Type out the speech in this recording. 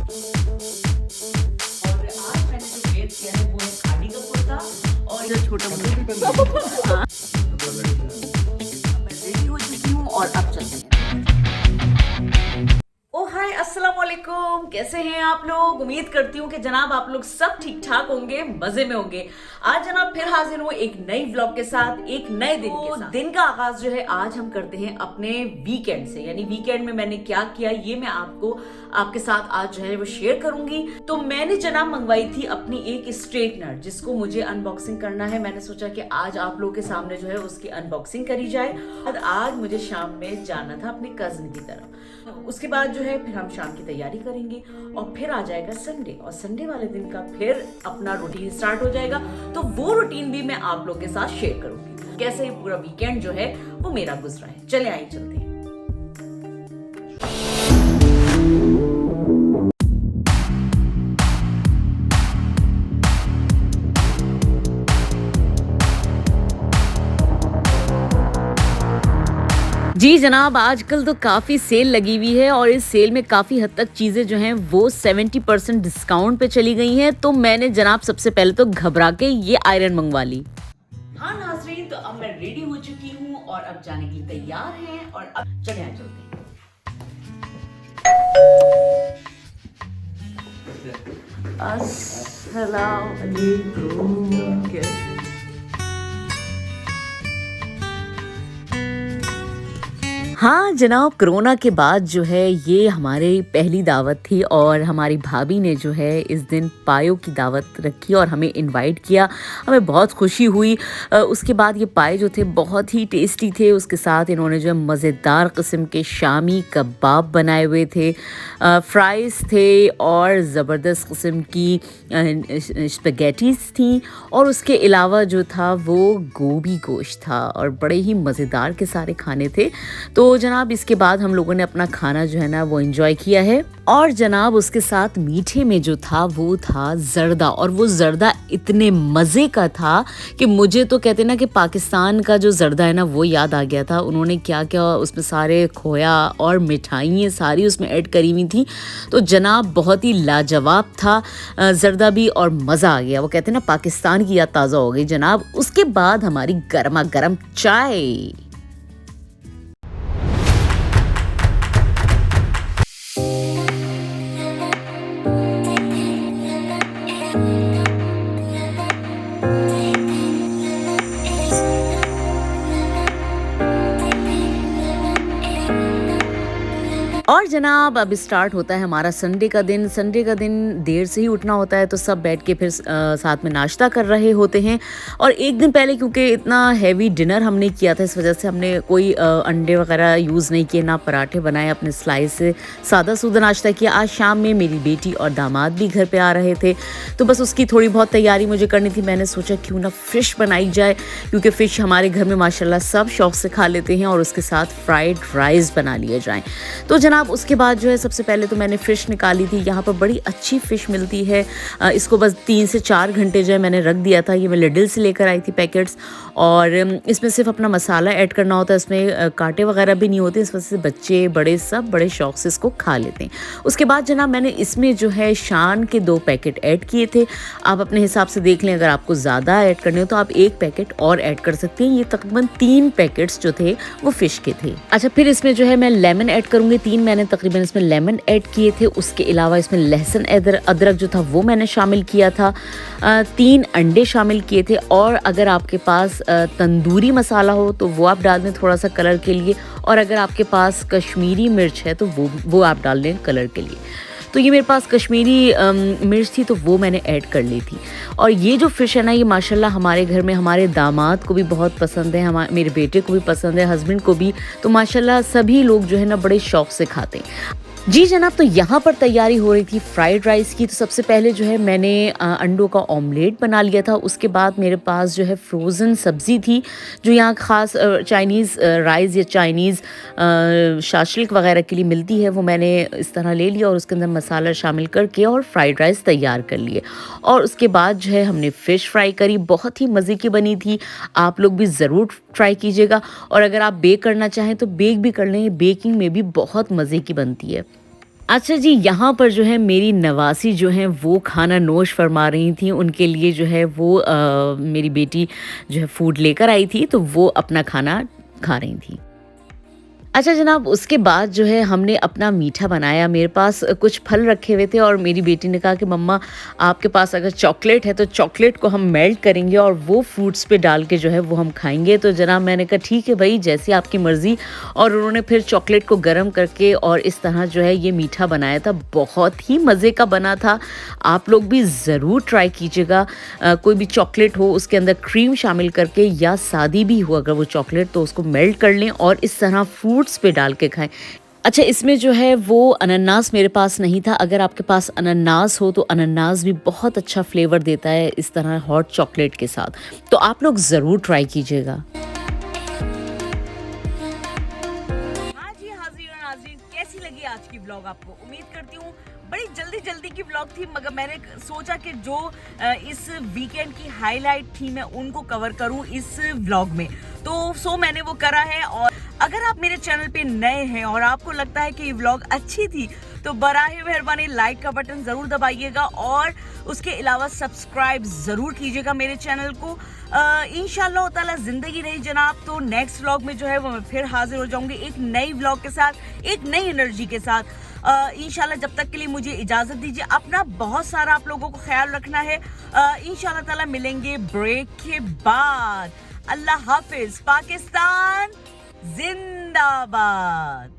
और आज मैंने जो वेयर किया है वो है खादी का कुर्ता और जो छोटा मोटा। हाँ, मैं रेडी हो चुकी हूँ और अब चलते हैं। ओ हाय, अस्सलाम वालेकुम। कैसे हैं आप लोग? उम्मीद करती हूँ कि जनाब आप लोग सब ठीक ठाक होंगे, मजे में होंगे। आज जनाब फिर हाजिर हूँ एक नई व्लॉग के साथ, एक नए दिन के साथ। दिन का आगाज जो है आज हम करते हैं अपने वीकेंड से, यानी वीकेंड में मैंने क्या किया ये मैं आपके साथ आज जो है वो शेयर करूंगी। तो मैंने जनाब मंगवाई थी अपनी एक स्ट्रेटनर जिसको मुझे अनबॉक्सिंग करना है। मैंने सोचा कि आज आप लोगों के सामने जो है उसकी अनबॉक्सिंग करी जाए। और आज मुझे शाम में जाना था अपने कजन की तरफ। उसके बाद जो है फिर हम शाम की तैयारी करेंगे और फिर आ जाएगा संडे, और संडे वाले दिन का फिर अपना रूटीन स्टार्ट हो जाएगा। तो वो रूटीन भी मैं आप लोग के साथ शेयर करूंगी, कैसे ये पूरा वीकेंड जो है वो मेरा गुजरा है। चले आइए चलते हैं। जी जनाब, आजकल तो काफ़ी सेल लगी हुई है और इस सेल में काफ़ी हद तक चीज़ें जो हैं वो 70% डिस्काउंट पे चली गई हैं। तो मैंने जनाब सबसे पहले तो घबरा के ये आयरन मंगवा ली। हाँ नाज़रीन, तो अब मैं रेडी हो चुकी हूँ और अब जाने के लिए तैयार हैं और अब चले आ चलते हैं। अस्सलाम वालेकुम। हाँ जनाब, कोरोना के बाद जो है ये हमारी पहली दावत थी और हमारी भाभी ने जो है इस दिन पायों की दावत रखी और हमें इनवाइट किया। हमें बहुत खुशी हुई। उसके बाद ये पाए जो थे बहुत ही टेस्टी थे। उसके साथ इन्होंने जो है मज़ेदार किस्म के शामी कबाब बनाए हुए थे, फ्राइज़ थे और ज़बरदस्त किस्म की स्पैगेटीज़ थी। और उसके अलावा जो था वो गोभी गोश्त था और बड़े ही मज़ेदार के सारे खाने थे। तो जनाब इसके बाद हम लोगों ने अपना खाना जो है ना वो एंजॉय किया है। और जनाब उसके साथ मीठे में जो था वो था जर्दा, और वो जर्दा इतने मज़े का था कि मुझे तो कहते ना कि पाकिस्तान का जो जर्दा है ना वो याद आ गया था। उन्होंने क्या क्या उसमें सारे खोया और मिठाइयाँ सारी उसमें ऐड करी हुई थी। तो जनाब बहुत ही लाजवाब था जर्दा भी और मज़ा आ गया। वो कहते ना पाकिस्तान की याद ताज़ा हो गई जनाब। उसके बाद हमारी गर्मा गर्म चाय। और जनाब अब स्टार्ट होता है हमारा संडे का दिन। संडे का दिन देर से ही उठना होता है तो सब बैठ के फिर साथ में नाश्ता कर रहे होते हैं। और एक दिन पहले क्योंकि इतना हैवी डिनर हमने किया था इस वजह से हमने कोई अंडे वगैरह यूज़ नहीं किए, ना पराठे बनाए, अपने स्लाइस से सादा सूदा नाश्ता किया। आज शाम में मेरी बेटी और दामाद भी घर पर आ रहे थे तो बस उसकी थोड़ी बहुत तैयारी मुझे करनी थी। मैंने सोचा क्यों ना फ़िश बनाई जाए, क्योंकि फ़िश हमारे घर में माशाल्लाह सब शौक़ से खा लेते हैं, और उसके साथ फ्राइड राइस बना लिए जाएँ। तो जनाब उसके बाद जो है सबसे पहले तो मैंने फ़िश निकाली थी। यहाँ पर बड़ी अच्छी फ़िश मिलती है। इसको बस 3 से 4 घंटे जो है मैंने रख दिया था। ये मैं लिडल से लेकर आई थी पैकेट्स, और इसमें सिर्फ अपना मसाला ऐड करना होता है। इसमें कांटे वगैरह भी नहीं होते, इस वजह से बच्चे बड़े सब बड़े शौक से इसको खा लेते हैं। उसके बाद जनाब मैंने इसमें जो है शान के 2 पैकेट ऐड किए थे। आप अपने हिसाब से देख लें, अगर आपको ज़्यादा ऐड करने हो तो आप 1 पैकेट और ऐड कर सकते हैं। ये तकरीबन 3 पैकेट्स जो थे वो फ़िश के थे। अच्छा, फिर इसमें जो है मैं लेमन ऐड करूँगी। 3 मैंने तकरीबन इसमें लेमन ऐड किए थे। उसके अलावा इसमें लहसुन अदरक जो था वो मैंने शामिल किया था। 3 अंडे शामिल किए थे। और अगर आपके पास तंदूरी मसाला हो तो वो आप डाल दें थोड़ा सा कलर के लिए, और अगर आपके पास कश्मीरी मिर्च है तो वो आप डाल दें कलर के लिए। तो ये मेरे पास कश्मीरी मिर्च थी तो वो मैंने ऐड कर ली थी। और ये जो फ़िश है ना ये माशाल्लाह हमारे घर में हमारे दामाद को भी बहुत पसंद है, मेरे बेटे को भी पसंद है, हस्बैंड को भी। तो माशाल्लाह सभी लोग जो है ना बड़े शौक़ से खाते हैं। जी जनाब, तो यहाँ पर तैयारी हो रही थी फ्राइड राइस की। तो सबसे पहले जो है मैंने अंडों का ऑमलेट बना लिया था। उसके बाद मेरे पास जो है फ्रोज़न सब्ज़ी थी जो यहाँ ख़ास चाइनीज़ राइस या चाइनीज़ शाशलिक वगैरह के लिए मिलती है, वो मैंने इस तरह ले लिया और उसके अंदर मसाला शामिल करके और फ्राइड राइस तैयार कर लिए। और उसके बाद जो है हमने फ़िश फ्राई करी, बहुत ही मज़े की बनी थी। आप लोग भी ज़रूर ट्राई कीजिएगा, और अगर आप बेक करना चाहें तो बेक भी कर लें, बेकिंग में भी बहुत मज़े की बनती है। अच्छा जी, यहाँ पर जो है मेरी नवासी जो हैं वो खाना नोश फ़रमा रही थीं, उनके लिए जो है वो मेरी बेटी जो है फूड लेकर आई थी, तो वो अपना खाना खा रही थीं। अच्छा जनाब, उसके बाद जो है हमने अपना मीठा बनाया। मेरे पास कुछ फल रखे हुए थे और मेरी बेटी ने कहा कि मम्मा आपके पास अगर चॉकलेट है तो चॉकलेट को हम मेल्ट करेंगे और वो फ्रूट्स पे डाल के जो है वो हम खाएँगे। तो जनाब मैंने कहा ठीक है भई, जैसी आपकी मर्ज़ी। और उन्होंने फिर चॉकलेट को गरम करके और इस तरह जो है ये मीठा बनाया था। बहुत ही मज़े का बना था। आप लोग भी ज़रूर ट्राई कीजिएगा। कोई भी चॉकलेट हो उसके अंदर क्रीम शामिल करके या सादी भी हो अगर वो चॉकलेट, तो उसको मेल्ट कर लें और इस तरह फ्रूट्स पे डाल के खाएँ। अच्छा, इसमें जो है वो अनानास मेरे पास नहीं था। अगर आपके पास अनानास हो तो अनानास भी बहुत अच्छा फ्लेवर देता है इस तरह हॉट चॉकलेट के साथ। तो आप लोग ज़रूर ट्राई कीजिएगा। हाँ जी, हाज़िर और नाज़रीन, कैसी लगी आज की व्लॉग आपको? उम्मीद करती हूँ बड़ी जल्दी-जल्दी की व्लॉग थी, मगर मैंने सोचा कि जो इस वीकेंड की हाइलाइट थी मैं उनको कवर करूँ इस व्लॉग में। तो मैंने वो करा है। और अगर आप मेरे चैनल पे नए हैं और आपको लगता है कि ये व्लॉग अच्छी थी, तो बराए मेहरबानी लाइक का बटन ज़रूर दबाइएगा और उसके अलावा सब्सक्राइब ज़रूर कीजिएगा मेरे चैनल को। इंशाअल्लाह ताला ज़िंदगी रही जनाब, तो नेक्स्ट व्लॉग में जो है वो मैं फिर हाजिर हो जाऊंगी एक नई व्लॉग के साथ, एक नई एनर्जी के साथ। इंशाल्लाह जब तक के लिए मुझे इजाज़त दीजिए। अपना बहुत सारा आप लोगों को ख्याल रखना है। इंशाल्लाह ताला मिलेंगे ब्रेक के बाद। अल्लाह हाफिज़। पाकिस्तान जिंदाबाद।